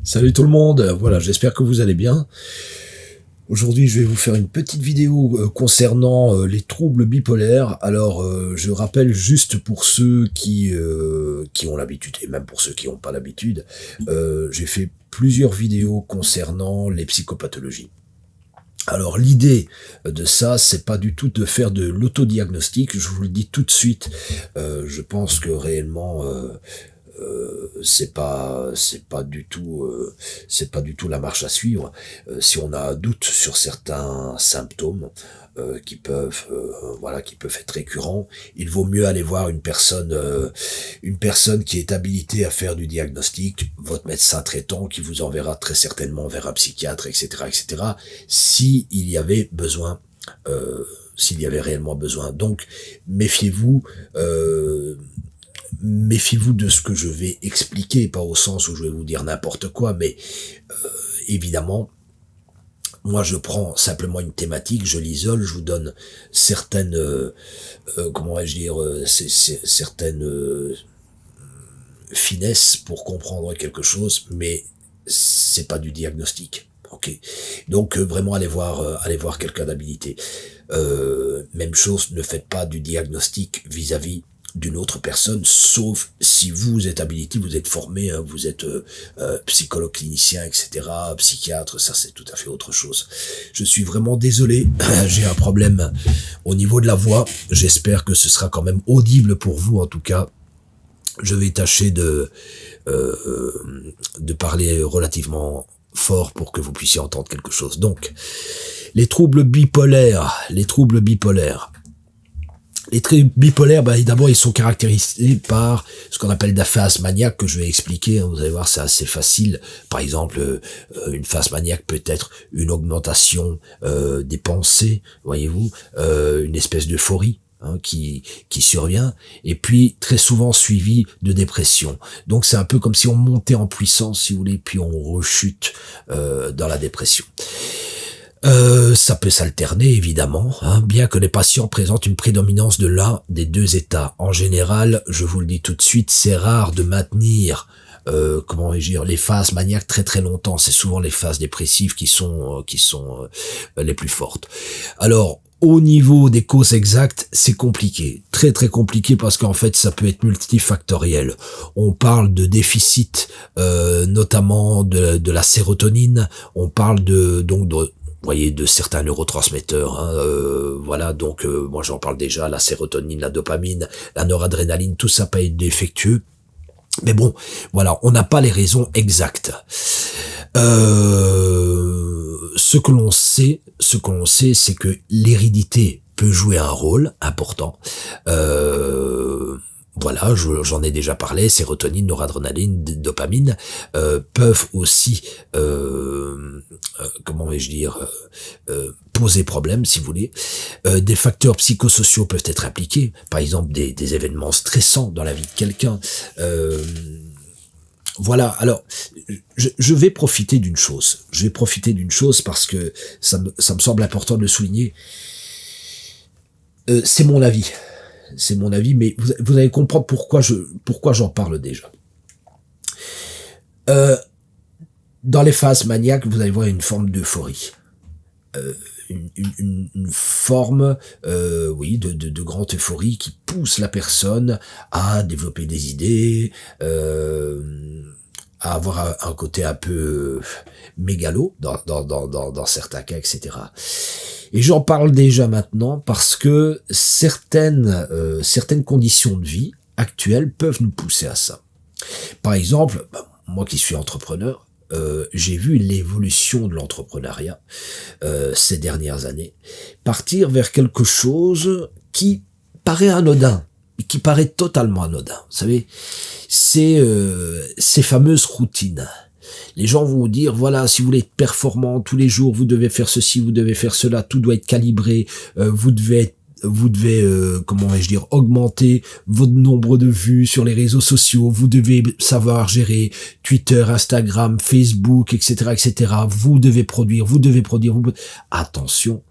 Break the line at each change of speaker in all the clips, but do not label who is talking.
Salut tout le monde, voilà, j'espère que vous allez bien. Aujourd'hui, je vais vous faire une petite vidéo concernant les troubles bipolaires. Alors, je rappelle juste pour ceux qui ont l'habitude, et même pour ceux qui n'ont pas l'habitude, j'ai fait plusieurs vidéos concernant les psychopathologies. Alors l'idée de ça, c'est pas du tout de faire de l'autodiagnostic, je vous le dis tout de suite. Je pense que réellement c'est pas du tout la marche à suivre. Si on a un doute sur certains symptômes qui peuvent être récurrents, il vaut mieux aller voir une personne qui est habilitée à faire du diagnostic, votre médecin traitant qui vous enverra très certainement vers un psychiatre, etc., s'il y avait besoin, s'il y avait réellement besoin. Donc méfiez-vous de ce que je vais expliquer, pas au sens où je vais vous dire n'importe quoi, mais évidemment, moi je prends simplement une thématique, je l'isole, je vous donne certaines, certaines finesses pour comprendre quelque chose, mais c'est pas du diagnostic. Ok. Donc vraiment allez voir quelqu'un d'habilité. Même chose, ne faites pas du diagnostic vis-à-vis d'une autre personne, sauf si vous êtes habilité, vous êtes formé, hein, vous êtes psychologue clinicien, etc., psychiatre, ça c'est tout à fait autre chose. Je suis vraiment désolé, j'ai un problème au niveau de la voix, j'espère que ce sera quand même audible pour vous en tout cas. Je vais tâcher de parler relativement fort pour que vous puissiez entendre quelque chose. Donc, les troubles bipolaires. Les troubles bipolaires, d'abord, ils sont caractérisés par ce qu'on appelle la phase maniaque, que je vais expliquer. Vous allez voir, c'est assez facile. Par exemple, une phase maniaque peut être une augmentation des pensées, voyez-vous, une espèce d'euphorie, hein, qui survient, et puis très souvent suivi de dépression. Donc c'est un peu comme si on montait en puissance, si vous voulez, puis on rechute dans la dépression. Ça peut s'alterner évidemment, hein, bien que les patients présentent une prédominance de l'un des deux états. En général, je vous le dis tout de suite, c'est rare de maintenir les phases maniaques très très longtemps. C'est souvent les phases dépressives qui sont les plus fortes. Alors, au niveau des causes exactes, c'est compliqué, très très compliqué, parce qu'en fait ça peut être multifactoriel. On parle de déficit, notamment de la sérotonine. On parle de certains neurotransmetteurs, hein, voilà, donc moi j'en parle déjà, la sérotonine, la dopamine, la noradrénaline, tout ça peut être défectueux. Mais bon, voilà, on n'a pas les raisons exactes. Ce que l'on sait, c'est que l'hérédité peut jouer un rôle important. Voilà, j'en ai déjà parlé, sérotonine, noradrénaline, dopamine peuvent aussi, poser problème, si vous voulez. Des facteurs psychosociaux peuvent être impliqués, par exemple des événements stressants dans la vie de quelqu'un. Voilà, alors, je vais profiter d'une chose. Parce que ça me semble important de le souligner. C'est mon avis. Mais vous allez comprendre pourquoi j'en parle déjà. Dans les phases maniaques, vous allez voir une forme d'euphorie. Une forme de grande euphorie qui pousse la personne à développer des idées, à avoir un côté un peu mégalo dans certains cas, etc. Et j'en parle déjà maintenant parce que certaines conditions de vie actuelles peuvent nous pousser à ça. Par exemple, moi qui suis entrepreneur, j'ai vu l'évolution de l'entrepreneuriat ces dernières années, partir vers quelque chose qui paraît anodin, qui paraît totalement anodin. Vous savez, c'est ces fameuses routines. Les gens vont vous dire, voilà, si vous voulez être performant tous les jours, vous devez faire ceci, vous devez faire cela, tout doit être calibré, vous devez augmenter votre nombre de vues sur les réseaux sociaux, vous devez savoir gérer Twitter, Instagram, Facebook, etc., vous devez produire. Attention,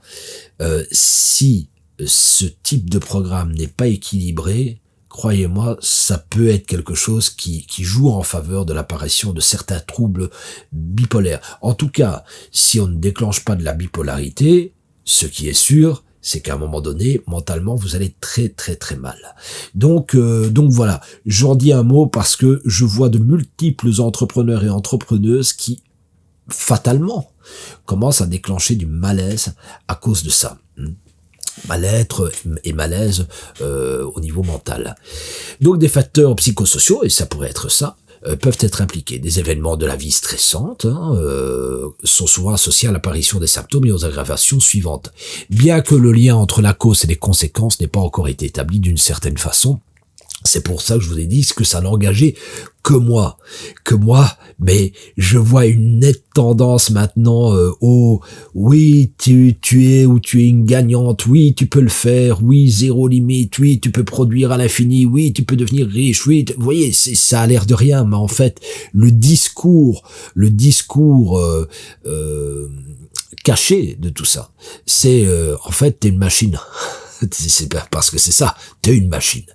si ce type de programme n'est pas équilibré, croyez-moi, ça peut être quelque chose qui joue en faveur de l'apparition de certains troubles bipolaires. En tout cas, si on ne déclenche pas de la bipolarité, ce qui est sûr, c'est qu'à un moment donné, mentalement, vous allez très très très mal. Donc voilà, j'en dis un mot parce que je vois de multiples entrepreneurs et entrepreneuses qui, fatalement, commencent à déclencher du malaise à cause de ça. Mal-être et malaise au niveau mental. Donc des facteurs psychosociaux, et ça pourrait être ça, peuvent être impliqués. Des événements de la vie stressantes sont souvent associés à l'apparition des symptômes et aux aggravations suivantes. Bien que le lien entre la cause et les conséquences n'ait pas encore été établi d'une certaine façon, c'est pour ça que je vous ai dit que ça n'engageait que moi, mais je vois une nette tendance maintenant au oui, tu es ou tu es une gagnante, oui, tu peux le faire, oui, zéro limite, oui, tu peux produire à l'infini, oui, tu peux devenir riche, oui, vous voyez, ça a l'air de rien, mais en fait, le discours caché de tout ça, c'est en fait, t'es une machine. C'est parce que c'est ça, t'es une machine.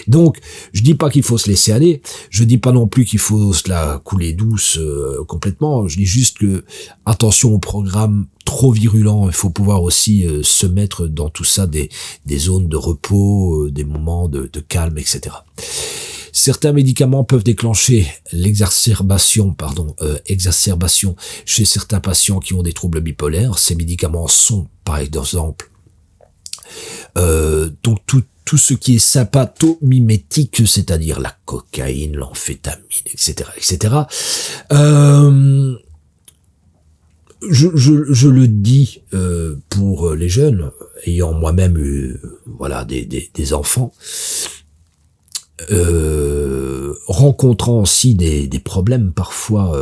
Donc, je dis pas qu'il faut se laisser aller, je dis pas non plus qu'il faut se la couler douce complètement, je dis juste que attention au programme trop virulent, il faut pouvoir aussi se mettre dans tout ça des zones de repos, des moments de calme, etc. Certains médicaments peuvent déclencher l'exacerbation chez certains patients qui ont des troubles bipolaires. Ces médicaments sont, par exemple, donc tout ce qui est sympathomimétique, c'est-à-dire la cocaïne, l'amphétamine, etc., etc. Je le dis pour les jeunes, ayant moi-même eu des enfants, rencontrant aussi des problèmes parfois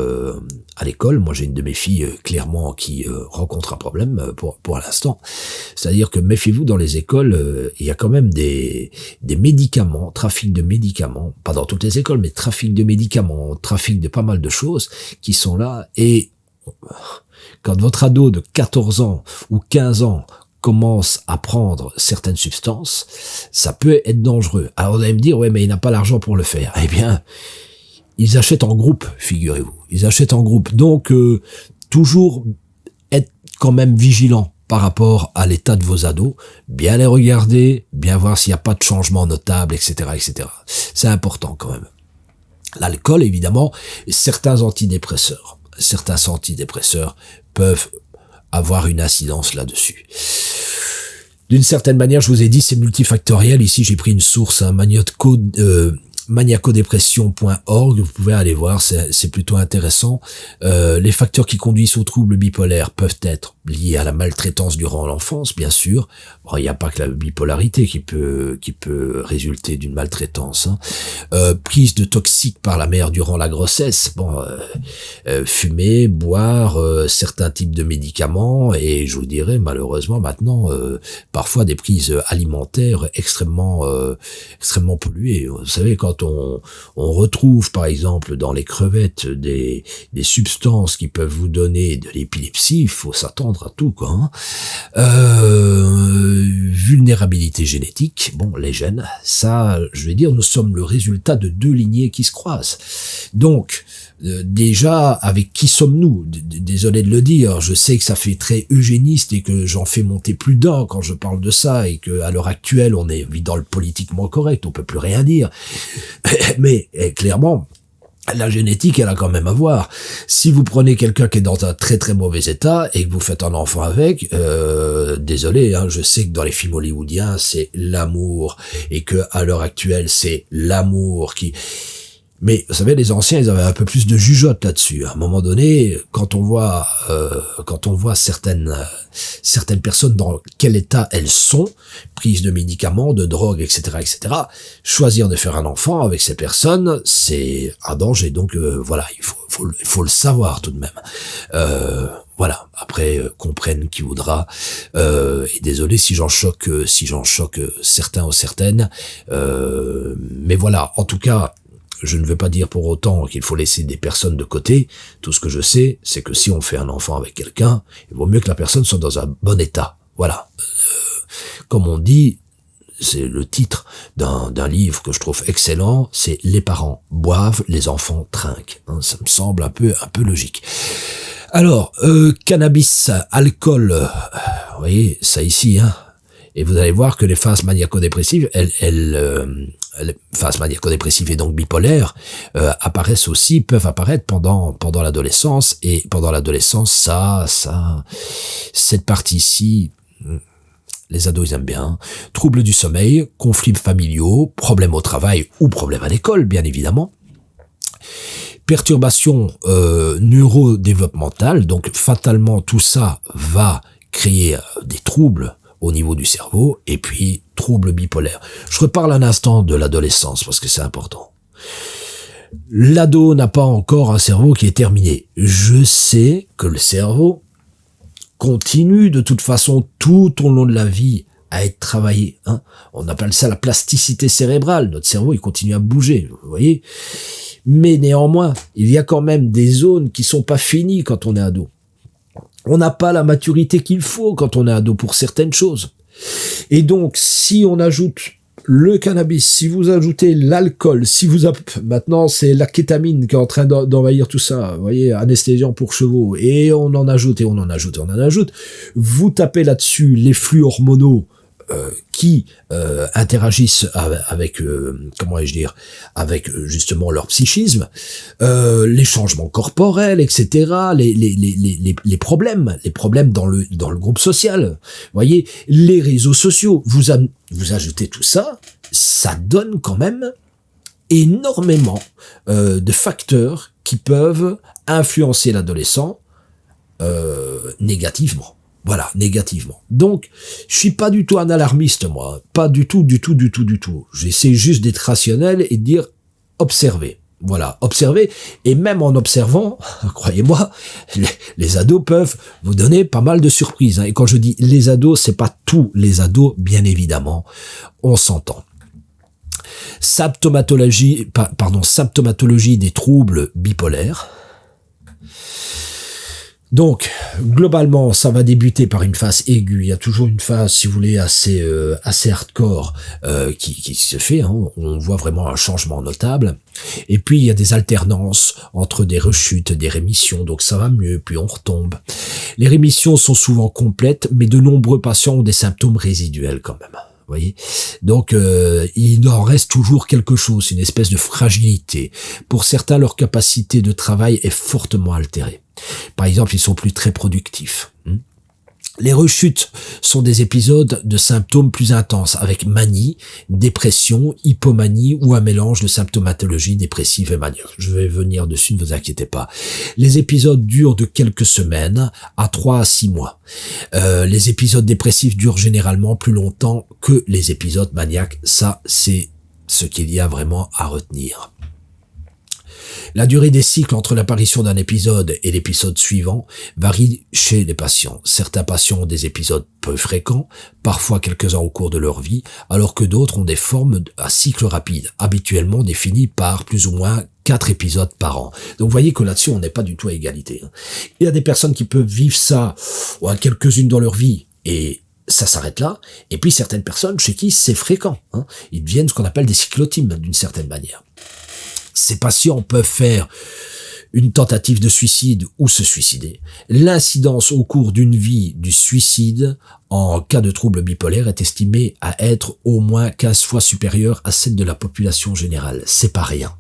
à l'école. Moi, j'ai une de mes filles clairement qui rencontre un problème pour l'instant. C'est-à-dire que méfiez-vous, dans les écoles, il y a quand même des médicaments, trafic de médicaments, pas dans toutes les écoles, mais trafic de médicaments, trafic de pas mal de choses qui sont là. Et quand votre ado de 14 ans ou 15 ans commence à prendre certaines substances, ça peut être dangereux. Alors vous allez me dire, ouais, mais il n'a pas l'argent pour le faire. Eh bien, ils achètent en groupe, figurez-vous. Ils achètent en groupe. Donc, toujours être quand même vigilant par rapport à l'état de vos ados, bien les regarder, bien voir s'il n'y a pas de changement notable, etc., etc. C'est important quand même. L'alcool, évidemment, certains antidépresseurs peuvent avoir une incidence là-dessus. D'une certaine manière, je vous ai dit, c'est multifactoriel. Ici, j'ai pris une source, maniacodépression.org, vous pouvez aller voir, c'est plutôt intéressant. Les facteurs qui conduisent aux troubles bipolaires peuvent être liés à la maltraitance durant l'enfance, bien sûr. Bon, il n'y a pas que la bipolarité qui peut résulter d'une maltraitance. Prise de toxiques par la mère durant la grossesse, fumer, boire, certains types de médicaments, et je vous dirais malheureusement maintenant parfois des prises alimentaires extrêmement polluées. Vous savez, quand on retrouve par exemple dans les crevettes des substances qui peuvent vous donner de l'épilepsie, il faut s'attendre à tout, quoi. Vulnérabilité génétique, les gènes, ça, je vais dire, nous sommes le résultat de deux lignées qui se croisent. Donc, déjà, avec qui sommes-nous? Désolé de le dire, je sais que ça fait très eugéniste et que j'en fais monter plus d'un quand je parle de ça, et que à l'heure actuelle, on est dans le politiquement correct, on peut plus rien dire. Mais clairement, la génétique, elle a quand même à voir. Si vous prenez quelqu'un qui est dans un très très mauvais état et que vous faites un enfant avec, désolé, je sais que dans les films hollywoodiens, c'est l'amour, et que à l'heure actuelle, c'est l'amour qui... Mais vous savez, les anciens, ils avaient un peu plus de jugeote là-dessus. À un moment donné, quand on voit certaines personnes dans quel état elles sont, prise de médicaments, de drogue, etc., etc., choisir de faire un enfant avec ces personnes, c'est un danger. Donc voilà, il faut le savoir tout de même. Voilà. Après, comprenne qui voudra. Et désolé si j'en choque certains ou certaines. Mais voilà. En tout cas, je ne veux pas dire pour autant qu'il faut laisser des personnes de côté. Tout ce que je sais, c'est que si on fait un enfant avec quelqu'un, il vaut mieux que la personne soit dans un bon état. Voilà. Comme on dit, c'est le titre d'un livre que je trouve excellent, c'est Les parents boivent, les enfants trinquent. Hein, ça me semble un peu logique. Alors, cannabis, alcool, vous voyez, ça ici, hein. Et vous allez voir que les phases maniaco-dépressives, les phases maniaco-dépressives et donc bipolaires, peuvent apparaître pendant l'adolescence. Et pendant l'adolescence, cette partie-ci, les ados, ils aiment bien. Troubles du sommeil, conflits familiaux, problèmes au travail ou problèmes à l'école, bien évidemment. Perturbations neurodéveloppementales, donc fatalement tout ça va créer des troubles au niveau du cerveau, et puis troubles bipolaires. Je reparle un instant de l'adolescence, parce que c'est important. L'ado n'a pas encore un cerveau qui est terminé. Je sais que le cerveau continue de toute façon tout au long de la vie à être travaillé. Hein. On appelle ça la plasticité cérébrale. Notre cerveau, il continue à bouger, vous voyez. Mais néanmoins, il y a quand même des zones qui sont pas finies quand on est ado. On n'a pas la maturité qu'il faut quand on est ado pour certaines choses. Et donc, si on ajoute le cannabis, si vous ajoutez l'alcool, maintenant c'est la kétamine qui est en train d'envahir tout ça, vous voyez, anesthésiant pour chevaux, et on en ajoute, vous tapez là-dessus les flux hormonaux qui interagissent avec justement leur psychisme, les changements corporels, etc., les problèmes dans le groupe social, voyez, les réseaux sociaux, vous ajoutez tout ça, ça donne quand même énormément de facteurs qui peuvent influencer l'adolescent négativement. Voilà, négativement. Donc, je suis pas du tout un alarmiste, moi. Pas du tout. J'essaie juste d'être rationnel et de dire, observez. Voilà, observez. Et même en observant, croyez-moi, les ados peuvent vous donner pas mal de surprises. Hein. Et quand je dis les ados, c'est pas tous les ados, bien évidemment. On s'entend. Symptomatologie des troubles bipolaires. Donc, globalement, ça va débuter par une phase aiguë. Il y a toujours une phase, si vous voulez, assez hardcore qui se fait. Hein. On voit vraiment un changement notable. Et puis, il y a des alternances entre des rechutes, des rémissions. Donc, ça va mieux, puis on retombe. Les rémissions sont souvent complètes, mais de nombreux patients ont des symptômes résiduels quand même. Vous voyez, donc il en reste toujours quelque chose, une espèce de fragilité. Pour certains, leur capacité de travail est fortement altérée. Par exemple, ils sont plus très productifs. Les rechutes sont des épisodes de symptômes plus intenses, avec manie, dépression, hypomanie ou un mélange de symptomatologie dépressive et maniaque. Je vais venir dessus, ne vous inquiétez pas. Les épisodes durent de quelques semaines à 3 à 6 mois. Les épisodes dépressifs durent généralement plus longtemps que les épisodes maniaques. Ça, c'est ce qu'il y a vraiment à retenir. La durée des cycles entre l'apparition d'un épisode et l'épisode suivant varie chez les patients. Certains patients ont des épisodes peu fréquents, parfois quelques-uns au cours de leur vie, alors que d'autres ont des formes à cycle rapide, habituellement définies par plus ou moins 4 épisodes par an. Donc vous voyez que là-dessus, on n'est pas du tout à égalité. Il y a des personnes qui peuvent vivre ça, ou à quelques-unes dans leur vie, et ça s'arrête là. Et puis certaines personnes chez qui c'est fréquent. Ils deviennent ce qu'on appelle des cyclotymes, d'une certaine manière. Ces patients peuvent faire une tentative de suicide ou se suicider. L'incidence au cours d'une vie du suicide en cas de trouble bipolaire est estimée à être au moins 15 fois supérieure à celle de la population générale. C'est pas rien.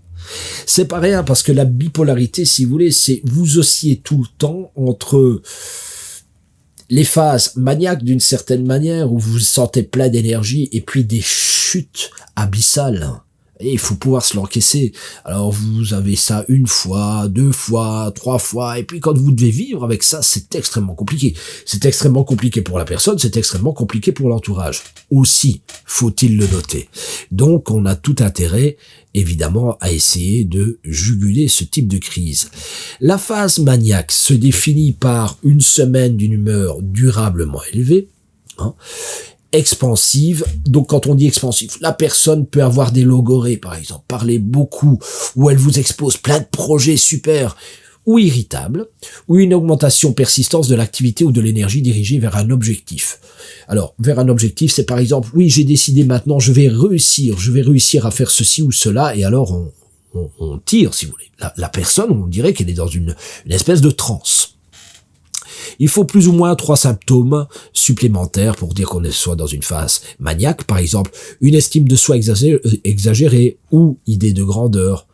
C'est pas rien parce que la bipolarité, si vous voulez, c'est vous oscillez tout le temps entre les phases maniaques d'une certaine manière où vous vous sentez plein d'énergie et puis des chutes abyssales. Et il faut pouvoir se l'encaisser. Alors vous avez ça 1 fois, 2 fois, 3 fois, et puis quand vous devez vivre avec ça, c'est extrêmement compliqué. C'est extrêmement compliqué pour la personne, c'est extrêmement compliqué pour l'entourage. Aussi, faut-il le noter. Donc on a tout intérêt, évidemment, à essayer de juguler ce type de crise. La phase maniaque se définit par une semaine d'une humeur durablement élevée, expansive. Donc quand on dit expansive, la personne peut avoir des logorées par exemple, parler beaucoup, ou elle vous expose plein de projets super, ou irritable, ou une augmentation persistance de l'activité ou de l'énergie dirigée vers un objectif. Alors, vers un objectif, c'est par exemple, oui, j'ai décidé maintenant, je vais réussir à faire ceci ou cela, et alors on tire, si vous voulez. La personne, on dirait qu'elle est dans une espèce de transe. Il faut plus ou moins 3 symptômes supplémentaires pour dire qu'on est soit dans une phase maniaque, par exemple, une estime de soi exagérée ou idée de grandeur.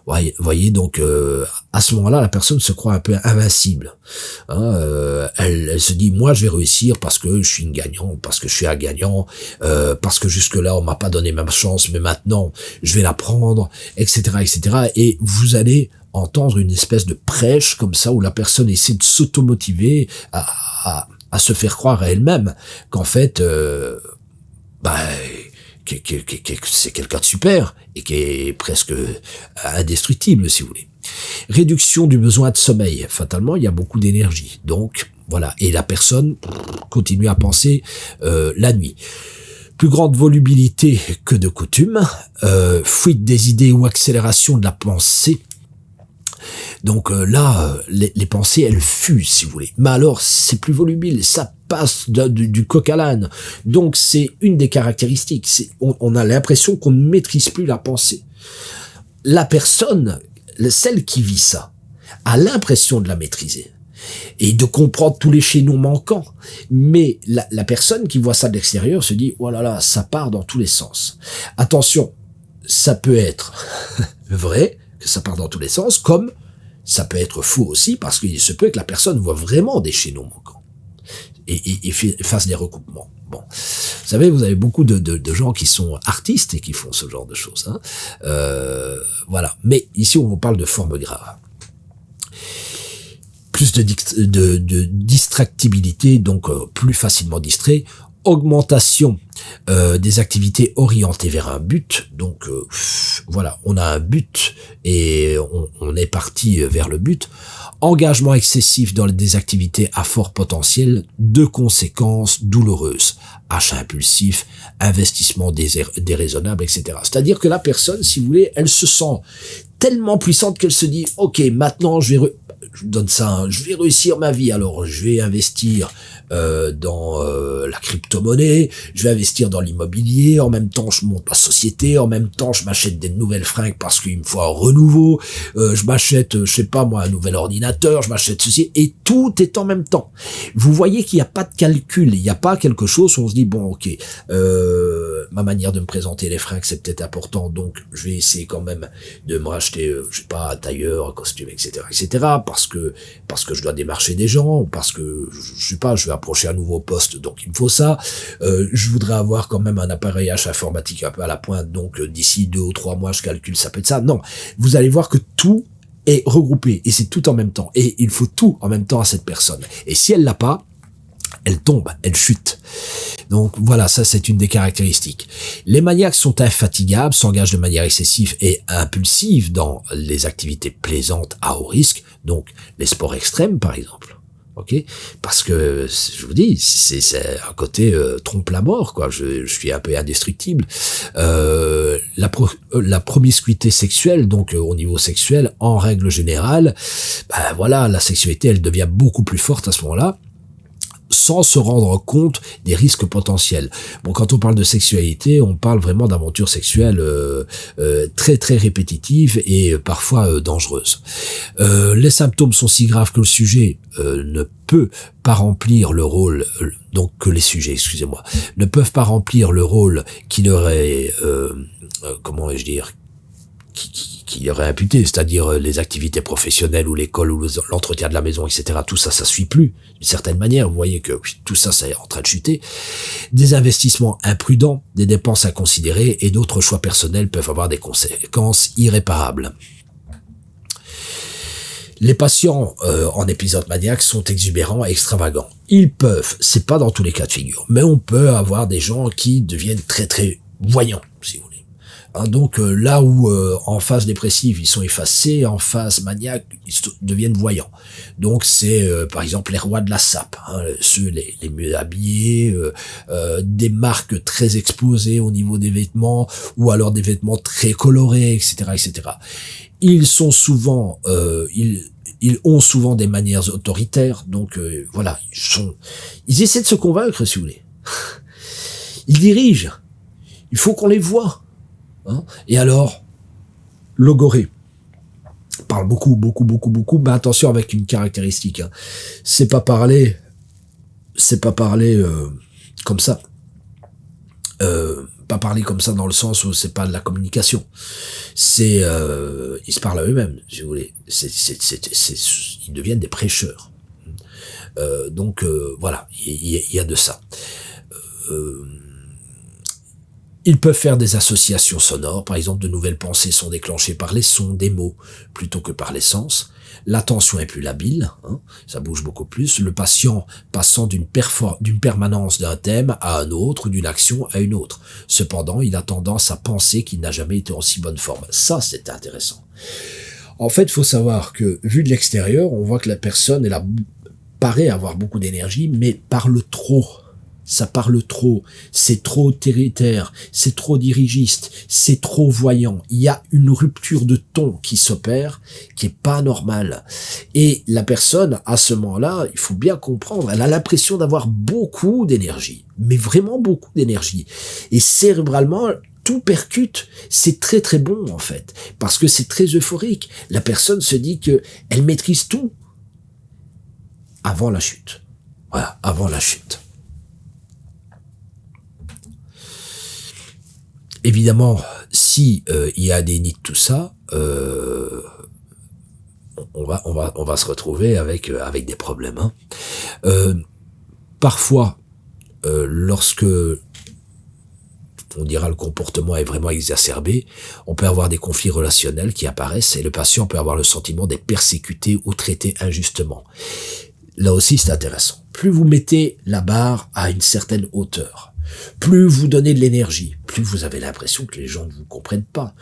Voyez, donc à ce moment-là, la personne se croit un peu invincible. Elle se dit, moi, je vais réussir parce que je suis une gagnante, parce que je suis un gagnant, parce que jusque-là, on m'a pas donné ma chance, mais maintenant, je vais la prendre, etc., etc. Et vous allez entendre une espèce de prêche comme ça, où la personne essaie de s'automotiver à se faire croire à elle-même qu'en fait, c'est quelqu'un de super et qui est presque indestructible, si vous voulez. Réduction du besoin de sommeil. Fatalement, il y a beaucoup d'énergie. Donc, voilà. Et la personne continue à penser la nuit. Plus grande volubilité que de coutume. Fuite des idées ou accélération de la pensée. Donc là, les pensées, elles fusent, si vous voulez. Mais alors, c'est plus volubile, ça passe du coq à l'âne. Donc c'est une des caractéristiques. On a l'impression qu'on ne maîtrise plus la pensée. La personne, celle qui vit ça, a l'impression de la maîtriser et de comprendre tous les chaînons manquants. Mais la personne qui voit ça de l'extérieur se dit « Oh là là, ça part dans tous les sens ». Attention, ça peut être vrai, que ça part dans tous les sens, comme ça peut être faux aussi, parce qu'il se peut que la personne voit vraiment des chaînons manquants et fasse des recoupements. Bon, vous savez, vous avez beaucoup de gens qui sont artistes et qui font ce genre de choses. Voilà. Mais ici, on vous parle de formes graves. Plus de distractibilité, donc plus facilement distrait. Augmentation des activités orientées vers un but. Donc voilà, on a un but et on est parti vers le but. Engagement excessif dans des activités à fort potentiel, de conséquences douloureuses. Achat impulsif, investissement déraisonnable, etc. C'est-à-dire que la personne, si vous voulez, elle se sent tellement puissante qu'elle se dit « Ok, maintenant je donne ça, je vais réussir ma vie, alors je vais investir dans la crypto-monnaie, je vais investir dans l'immobilier, en même temps je monte ma société, en même temps je m'achète des nouvelles fringues parce qu'il me faut un renouveau, je m'achète, je sais pas moi, un nouvel ordinateur, je m'achète ceci, et tout est en même temps. Vous voyez qu'il n'y a pas de calcul, il n'y a pas quelque chose où on se dit, bon ok, ma manière de me présenter les fringues c'est peut-être important, donc je vais essayer quand même de me racheter, je sais pas, un tailleur, un costume, etc., parce que je dois démarcher des gens, ou parce que, je sais pas, je vais approcher un nouveau poste, donc il me faut ça. Je voudrais avoir quand même un appareillage informatique un peu à la pointe, donc d'ici 2 ou 3 mois, je calcule, ça peut être ça. Non, vous allez voir que tout est regroupé, et c'est tout en même temps. Et il faut tout en même temps à cette personne. Et si elle l'a pas, elle tombe, elle chute. Donc voilà, ça c'est une des caractéristiques. Les maniaques sont infatigables, s'engagent de manière excessive et impulsive dans les activités plaisantes à haut risque, donc les sports extrêmes par exemple. Ok, parce que je vous dis, c'est un côté trompe la mort, quoi. Je suis un peu indestructible. La promiscuité sexuelle, donc au niveau sexuel, en règle générale, ben voilà, la sexualité, elle devient beaucoup plus forte à ce moment-là, sans se rendre compte des risques potentiels. Bon, quand on parle de sexualité, on parle vraiment d'aventures sexuelles très très répétitives et parfois dangereuses. Les symptômes sont si graves que le sujet ne peut pas remplir le rôle, donc que les sujets, excusez-moi, ne peuvent pas remplir le rôle qui leur est, comment vais-je dire, qui aurait imputé, c'est-à-dire les activités professionnelles ou l'école ou l'entretien de la maison, etc. Tout ça, ça suit plus d'une certaine manière. Vous voyez que tout ça, c'est en train de chuter. Des investissements imprudents, des dépenses inconsidérées et d'autres choix personnels peuvent avoir des conséquences irréparables. Les patients en épisode maniaque sont exubérants et extravagants. Ils peuvent, c'est pas dans tous les cas de figure, mais on peut avoir des gens qui deviennent très très voyants, si vous voulez. Donc là où en phase dépressive ils sont effacés, en phase maniaque ils deviennent voyants. Donc c'est par exemple les rois de la sape, ceux les mieux habillés, des marques très exposées au niveau des vêtements, ou alors des vêtements très colorés, etc., etc. ils sont souvent, ils ont souvent des manières autoritaires, donc voilà, ils essaient de se convaincre, si vous voulez. Ils dirigent. Il faut qu'on les voie. Hein. Et alors, Logoré parle beaucoup, mais attention avec une caractéristique. Hein. C'est pas parler comme ça. Pas parler comme ça dans le sens où c'est pas de la communication. C'est, ils se parlent à eux-mêmes, si vous voulez. Ils deviennent des prêcheurs. Donc voilà, il y a de ça. Ils peuvent faire des associations sonores, par exemple de nouvelles pensées sont déclenchées par les sons des mots plutôt que par les sens. L'attention est plus labile, hein, ça bouge beaucoup plus. Le patient passant d'une permanence d'un thème à un autre ou d'une action à une autre. Cependant, il a tendance à penser qu'il n'a jamais été en si bonne forme. Ça, c'est intéressant. En fait, il faut savoir que, vu de l'extérieur, on voit que la personne, paraît avoir beaucoup d'énergie, mais parle trop. Ça parle trop, c'est trop autoritaire, c'est trop dirigiste, c'est trop voyant. Il y a une rupture de ton qui s'opère, qui est pas normale. Et la personne, à ce moment-là, il faut bien comprendre, elle a l'impression d'avoir beaucoup d'énergie, mais vraiment beaucoup d'énergie. Et cérébralement, tout percute, c'est très très bon en fait, parce que c'est très euphorique. La personne se dit que elle maîtrise tout avant la chute. Voilà, avant la chute. Évidemment, si il y a des nids de tout ça, on va se retrouver avec des problèmes. Hein. Parfois, lorsque on dira le comportement est vraiment exacerbé, on peut avoir des conflits relationnels qui apparaissent et le patient peut avoir le sentiment d'être persécuté ou traité injustement. Là aussi, c'est intéressant. Plus vous mettez la barre à une certaine hauteur, plus vous donnez de l'énergie, plus vous avez l'impression que les gens ne vous comprennent pas,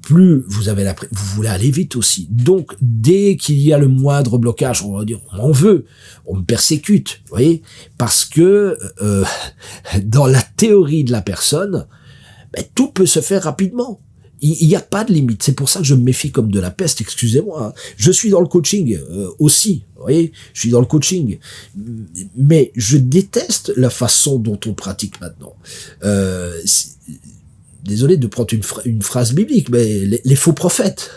plus vous voulez aller vite aussi. Donc, dès qu'il y a le moindre blocage, on va dire, on m'en veut, on me persécute, vous voyez, parce que dans la théorie de la personne, tout peut se faire rapidement. Il n'y a pas de limite. C'est pour ça que je me méfie comme de la peste, excusez-moi. Hein. Je suis dans le coaching aussi, vous voyez, je suis dans le coaching. Mais je déteste la façon dont on pratique maintenant. Désolé de prendre une phrase biblique, mais les faux prophètes.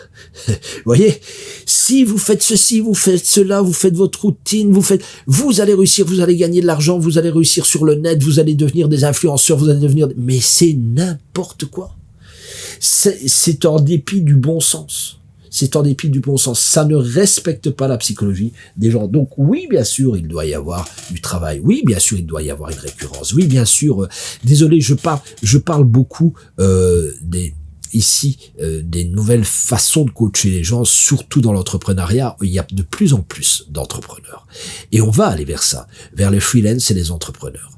Vous voyez, si vous faites ceci, vous faites cela, vous faites votre routine, vous allez réussir, vous allez gagner de l'argent, vous allez réussir sur le net, vous allez devenir des influenceurs, vous allez devenir... Mais c'est n'importe quoi. C'est en dépit du bon sens. C'est en dépit du bon sens. Ça ne respecte pas la psychologie des gens. Donc oui, bien sûr, il doit y avoir du travail. Oui, bien sûr, il doit y avoir une récurrence. Oui, bien sûr. Désolé, je parle beaucoup des nouvelles façons de coacher les gens, surtout dans l'entrepreneuriat. Il y a de plus en plus d'entrepreneurs. Et on va aller vers ça, vers les freelance et les entrepreneurs.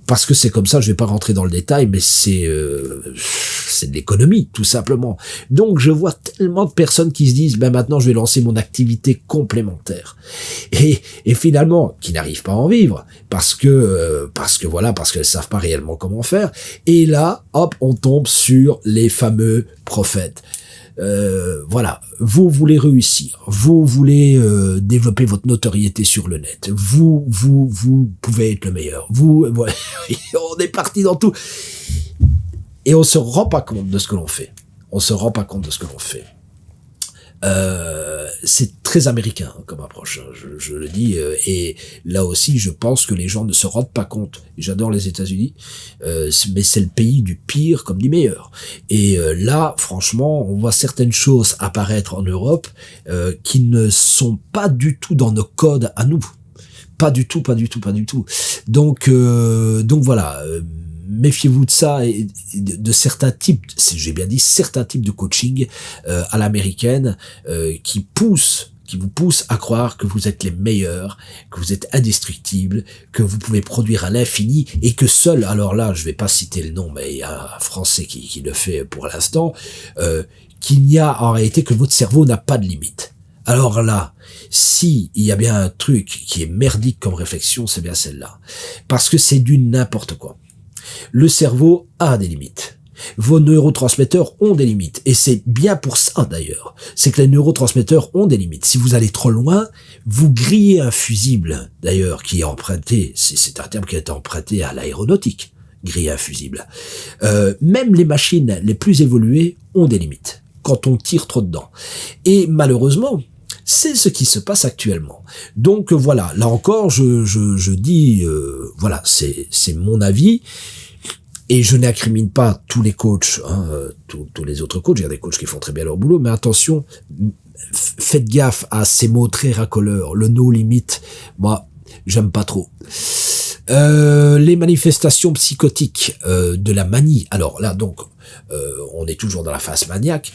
Parce que c'est comme ça, je vais pas rentrer dans le détail, mais c'est de l'économie, tout simplement. Donc, je vois tellement de personnes qui se disent, maintenant, je vais lancer mon activité complémentaire. Et finalement, qui n'arrivent pas à en vivre, parce qu'elles savent pas réellement comment faire. Et là, hop, on tombe sur les fameux prophètes. Voilà, vous voulez réussir, vous voulez développer votre notoriété sur le net, vous pouvez être le meilleur, voilà, on est parti dans tout, et on se rend pas compte de ce que l'on fait, c'est très américain comme approche, hein, je le dis, et là aussi je pense que les gens ne se rendent pas compte. J'adore les États-Unis, mais c'est le pays du pire comme du meilleur. Et là, franchement, on voit certaines choses apparaître en Europe qui ne sont pas du tout dans nos codes à nous. Pas du tout. Donc voilà. Méfiez-vous de ça et de certains types, j'ai bien dit certains types de coaching à l'américaine qui vous poussent à croire que vous êtes les meilleurs, que vous êtes indestructibles, que vous pouvez produire à l'infini et que seul, alors là, je vais pas citer le nom, mais il y a un Français qui le fait pour l'instant, qu'il n'y a en réalité que votre cerveau n'a pas de limite. Alors là, si il y a bien un truc qui est merdique comme réflexion, c'est bien celle-là. Parce que c'est du n'importe quoi. Le cerveau a des limites. Vos neurotransmetteurs ont des limites. Et c'est bien pour ça, d'ailleurs. C'est que les neurotransmetteurs ont des limites. Si vous allez trop loin, vous grillez un fusible, d'ailleurs, qui est emprunté, c'est un terme qui a été emprunté à l'aéronautique, griller un fusible. Même les machines les plus évoluées ont des limites, quand on tire trop dedans. Et malheureusement, c'est ce qui se passe actuellement. Donc voilà, là encore, je dis, voilà, c'est mon avis. Et je n'incrimine pas tous les coachs, hein, tous les autres coachs. Il y a des coachs qui font très bien leur boulot, mais attention, faites gaffe à ces mots très racoleurs. Le no limit, moi, j'aime pas trop. Les manifestations psychotiques de la manie. Alors là, donc, on est toujours dans la phase maniaque.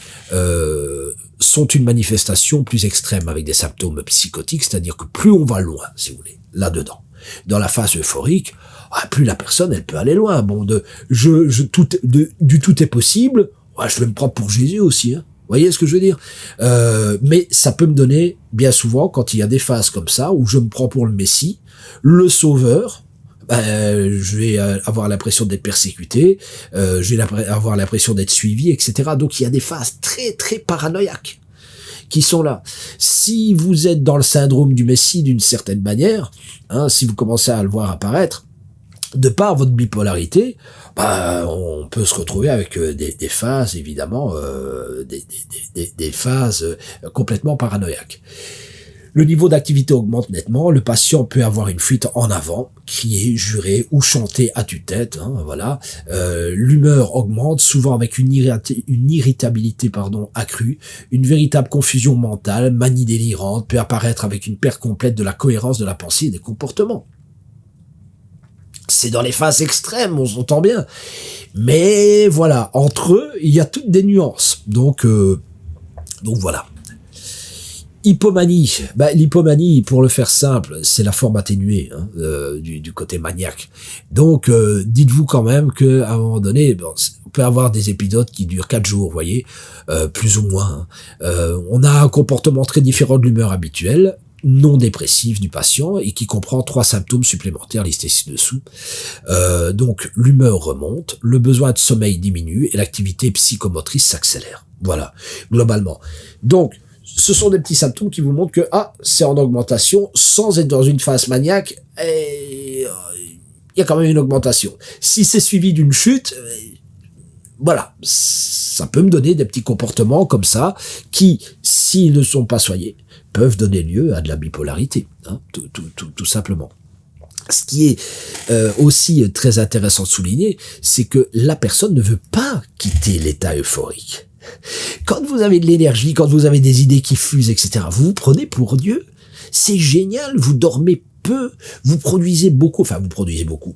Sont une manifestation plus extrême avec des symptômes psychotiques, c'est-à-dire que plus on va loin, si vous voulez, là-dedans. Dans la phase euphorique, plus la personne, elle peut aller loin. Bon, du tout est possible. Je vais me prendre pour Jésus aussi. Hein. Vous voyez ce que je veux dire? Mais ça peut me donner, bien souvent, quand il y a des phases comme ça, où je me prends pour le Messie, le Sauveur, je vais avoir l'impression d'être persécuté, je vais avoir l'impression d'être suivi, etc. Donc il y a des phases très, très paranoïaques qui sont là. Si vous êtes dans le syndrome du Messie d'une certaine manière, hein, si vous commencez à le voir apparaître, de par votre bipolarité, on peut se retrouver avec des phases, évidemment, des phases complètement paranoïaques. Le niveau d'activité augmente nettement, le patient peut avoir une fuite en avant, crier, jurer ou chanter à tue-tête, hein, voilà. L'humeur augmente, souvent avec une irritabilité accrue, une véritable confusion mentale, manie délirante, peut apparaître avec une perte complète de la cohérence de la pensée et des comportements. C'est dans les phases extrêmes, on s'entend bien. Mais voilà, entre eux, il y a toutes des nuances. Donc voilà. Hypomanie. L'hypomanie, pour le faire simple, c'est la forme atténuée du côté maniaque. Donc, dites-vous quand même qu'à un moment donné, on peut avoir des épisodes qui durent 4 jours, vous voyez, plus ou moins. On a un comportement très différent de l'humeur habituelle, non dépressif du patient et qui comprend 3 symptômes supplémentaires listés ci-dessous. Donc, l'humeur remonte, le besoin de sommeil diminue et l'activité psychomotrice s'accélère. Voilà, globalement. Donc, ce sont des petits symptômes qui vous montrent que c'est en augmentation sans être dans une phase maniaque et il y a quand même une augmentation. Si c'est suivi d'une chute, voilà, ça peut me donner des petits comportements comme ça qui, s'ils ne sont pas soignés, peuvent donner lieu à de la bipolarité, hein, tout simplement. Ce qui est aussi très intéressant de souligner, c'est que la personne ne veut pas quitter l'état euphorique. Quand vous avez de l'énergie, quand vous avez des idées qui fusent, etc., vous vous prenez pour Dieu. C'est génial, vous dormez peu, vous produisez beaucoup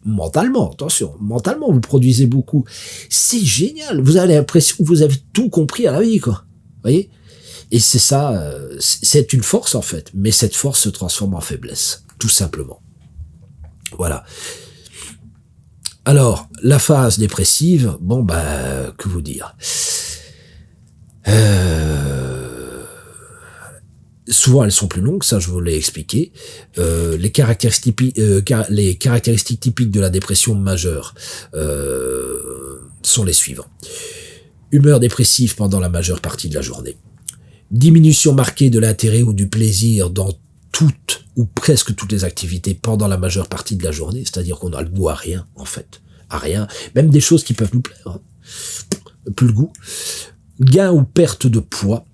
mentalement, attention, mentalement vous produisez beaucoup. C'est génial, vous avez l'impression que vous avez tout compris à la vie, quoi. Vous voyez? Et c'est ça, c'est une force en fait, mais cette force se transforme en faiblesse, tout simplement. Voilà. Alors, la phase dépressive, que vous dire? Souvent elles sont plus longues, ça je vous l'ai expliqué. Les caractéristiques typiques de la dépression majeure sont les suivants. Humeur dépressive pendant la majeure partie de la journée. Diminution marquée de l'intérêt ou du plaisir dans toutes ou presque toutes les activités pendant la majeure partie de la journée, c'est-à-dire qu'on a le goût à rien, en fait. À rien. Même des choses qui peuvent nous plaire. Hein. Plus le goût. Gain ou perte de poids,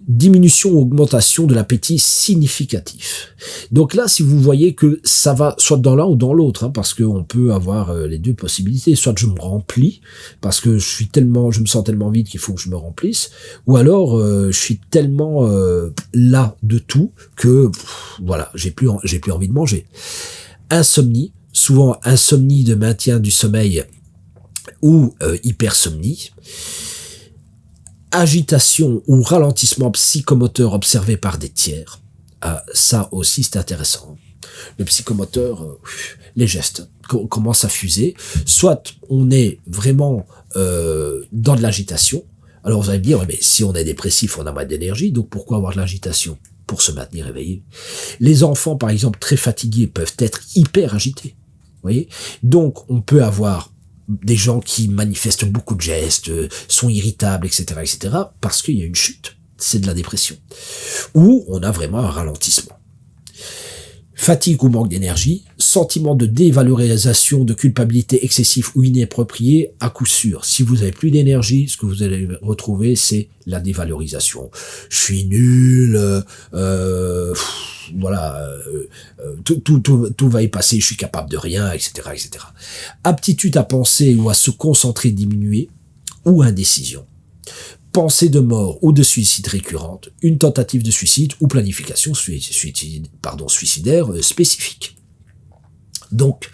diminution ou augmentation de l'appétit significatif. Donc là, si vous voyez que ça va soit dans l'un ou dans l'autre, hein, parce qu'on peut avoir les deux possibilités, soit je me remplis, parce que je me sens tellement vide qu'il faut que je me remplisse, ou alors je suis tellement las de tout que voilà, j'ai plus envie de manger. Insomnie, souvent insomnie de maintien du sommeil ou hypersomnie. Agitation ou ralentissement psychomoteur observé par des tiers. Ça aussi, c'est intéressant. Le psychomoteur, les gestes commencent à fuser. Soit on est vraiment dans de l'agitation. Alors vous allez me dire, mais si on est dépressif, on a moins d'énergie, donc pourquoi avoir de l'agitation? Pour se maintenir éveillé. Les enfants, par exemple, très fatigués, peuvent être hyper agités. Vous voyez? Donc on peut avoir des gens qui manifestent beaucoup de gestes, sont irritables, etc., etc., parce qu'il y a une chute. C'est de la dépression. Ou on a vraiment un ralentissement. Fatigue ou manque d'énergie, sentiment de dévalorisation, de culpabilité excessif ou inapproprié, à coup sûr. Si vous avez plus d'énergie, ce que vous allez retrouver, c'est la dévalorisation. Je suis nul, tout va y passer, je suis capable de rien, etc., etc. Aptitude à penser ou à se concentrer diminuer, ou indécision. Pensée de mort ou de suicide récurrente, une tentative de suicide ou planification suicidaire spécifique. Donc,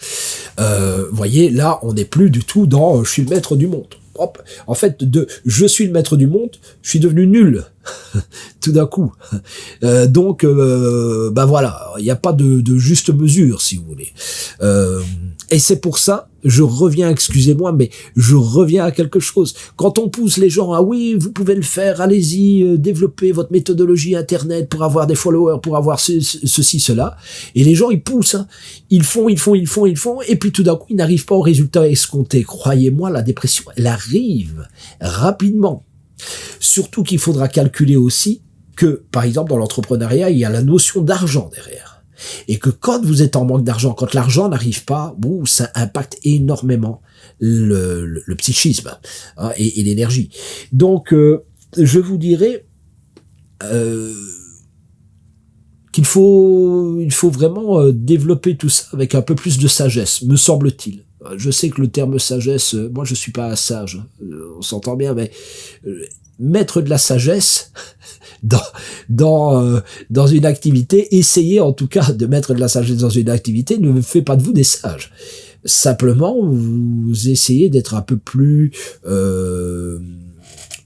voyez, là, on n'est plus du tout dans « je suis le maître du monde ». Hop. En fait, de « je suis le maître du monde », je suis devenu nul, tout d'un coup. Donc, voilà, il n'y a pas de juste mesure, si vous voulez. Et c'est pour ça, je reviens, excusez-moi, mais je reviens à quelque chose. Quand on pousse les gens à oui, vous pouvez le faire, allez-y, développez votre méthodologie internet pour avoir des followers, pour avoir ceci, cela. Et les gens, ils poussent, hein. Ils font, et puis tout d'un coup, ils n'arrivent pas au résultat escompté. Croyez-moi, la dépression, elle arrive rapidement. Surtout qu'il faudra calculer aussi que, par exemple, dans l'entrepreneuriat, il y a la notion d'argent derrière. Et que quand vous êtes en manque d'argent, quand l'argent n'arrive pas, ça impacte énormément le psychisme, hein, et l'énergie. Donc, je vous dirais qu'il faut vraiment développer tout ça avec un peu plus de sagesse, me semble-t-il. Je sais que le terme sagesse, moi je suis pas sage, on s'entend bien, mais mettre de la sagesse dans une activité, essayez en tout cas de mettre de la sagesse dans une activité, ne fait pas de vous des sages. Simplement, vous essayez d'être un peu plus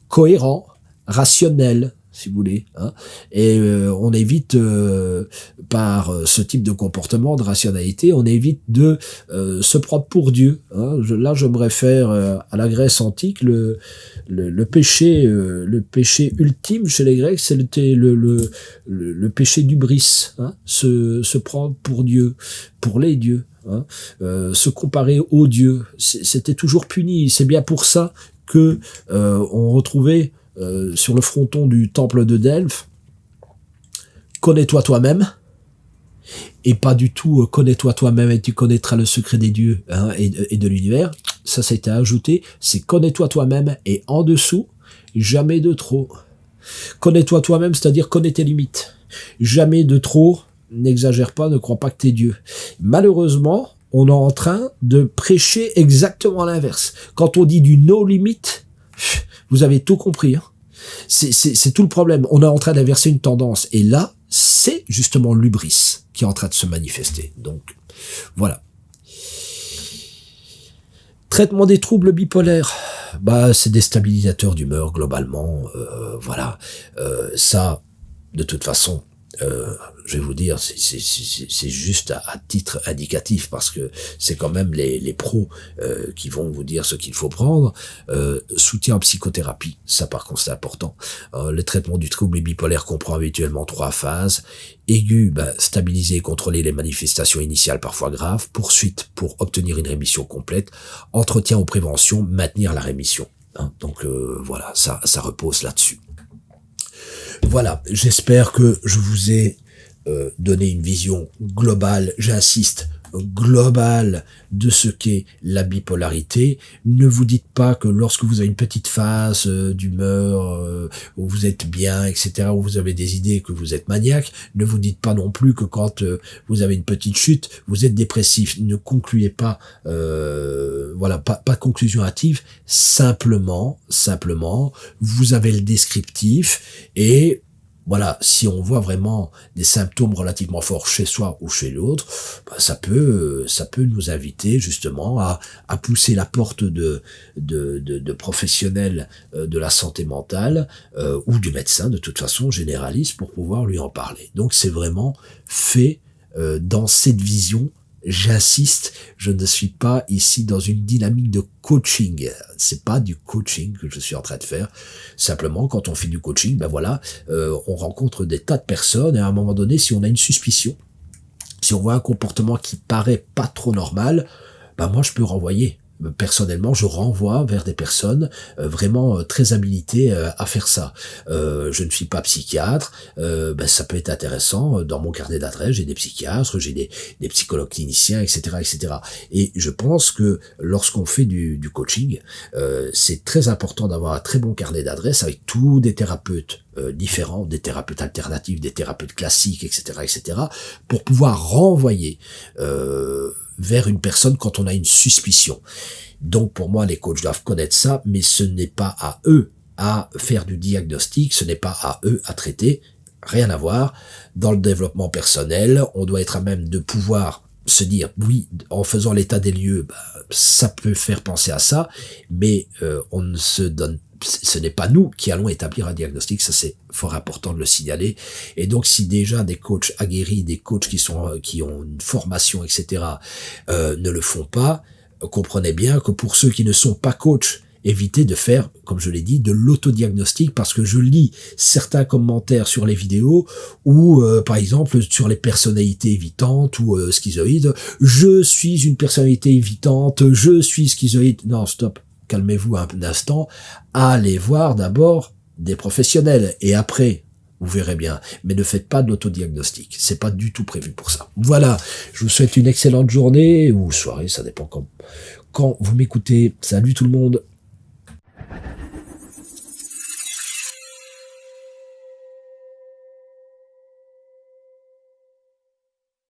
cohérent, rationnel, si vous voulez, hein, et on évite par ce type de comportement de rationalité, on évite de se prendre pour Dieu, hein. Là je me réfère à la Grèce antique, le péché ultime chez les Grecs, c'était le péché d'hubris, hein, se prendre pour Dieu, pour les dieux, hein, se comparer aux dieux, c'était toujours puni. C'est bien pour ça que on retrouvait sur le fronton du temple de Delphes, connais-toi toi-même, et pas du tout connais-toi toi-même et tu connaîtras le secret des dieux, hein, et de l'univers. Ça a été ajouté, c'est connais-toi toi-même, et en dessous, jamais de trop. Connais-toi toi-même, c'est-à-dire connais tes limites. Jamais de trop, n'exagère pas, ne crois pas que t'es Dieu. Malheureusement, on est en train de prêcher exactement l'inverse. Quand on dit du no limit, vous avez tout compris, hein. C'est tout le problème. On est en train d'inverser une tendance. Et là, c'est justement l'hubris qui est en train de se manifester. Donc, voilà. Traitement des troubles bipolaires. C'est déstabilisateur d'humeur, globalement. Voilà. Ça, de toute façon, je vais vous dire, c'est juste à titre indicatif, parce que c'est quand même les pros qui vont vous dire ce qu'il faut prendre. Soutien en psychothérapie, ça par contre c'est important. Le traitement du trouble bipolaire comprend habituellement 3 phases. Aigu, stabiliser et contrôler les manifestations initiales parfois graves. Poursuite pour obtenir une rémission complète. Entretien ou prévention, maintenir la rémission, hein. Donc voilà, ça repose là-dessus. Voilà, j'espère que je vous ai donné une vision globale, j'insiste, globale de ce qu'est la bipolarité. Ne vous dites pas que lorsque vous avez une petite phase d'humeur, où vous êtes bien, etc., où vous avez des idées, que vous êtes maniaque. Ne vous dites pas non plus que quand vous avez une petite chute, vous êtes dépressif. Ne concluez pas, voilà, pas de conclusion hâtive. Simplement, vous avez le descriptif, et voilà, si on voit vraiment des symptômes relativement forts chez soi ou chez l'autre, ça peut nous inviter justement à pousser la porte de professionnels de la santé mentale, ou du médecin de toute façon généraliste, pour pouvoir lui en parler. Donc c'est vraiment fait dans cette vision. J'insiste, je ne suis pas ici dans une dynamique de coaching. C'est pas du coaching que je suis en train de faire. Simplement, quand on fait du coaching, on rencontre des tas de personnes, et à un moment donné, si on a une suspicion, si on voit un comportement qui paraît pas trop normal, moi je peux renvoyer personnellement, je renvoie vers des personnes vraiment très habilitées à faire ça. Je ne suis pas psychiatre, ça peut être intéressant. Dans mon carnet d'adresses, j'ai des psychiatres, j'ai des psychologues cliniciens, etc., etc. Et je pense que lorsqu'on fait du coaching, c'est très important d'avoir un très bon carnet d'adresses avec tous des thérapeutes différents, des thérapeutes alternatifs, des thérapeutes classiques, etc., etc., pour pouvoir renvoyer vers une personne quand on a une suspicion. Donc pour moi, les coachs doivent connaître ça, mais ce n'est pas à eux à faire du diagnostic, ce n'est pas à eux à traiter, rien à voir. Dans le développement personnel, on doit être à même de pouvoir se dire, oui, en faisant l'état des lieux, ça peut faire penser à ça, mais on ne se donne, ce n'est pas nous qui allons établir un diagnostic, ça c'est fort important de le signaler. Et donc si déjà des coachs aguerris, des coachs qui ont une formation, etc., ne le font pas, comprenez bien que pour ceux qui ne sont pas coachs, évitez de faire, comme je l'ai dit, de l'autodiagnostic, parce que je lis certains commentaires sur les vidéos ou par exemple sur les personnalités évitantes ou schizoïdes. Je suis une personnalité évitante, je suis schizoïde. Non, stop, calmez-vous un instant. Allez voir d'abord des professionnels et après, vous verrez bien. Mais ne faites pas de l'autodiagnostic. C'est pas du tout prévu pour ça. Voilà. Je vous souhaite une excellente journée ou soirée, ça dépend quand vous m'écoutez. Salut tout le monde.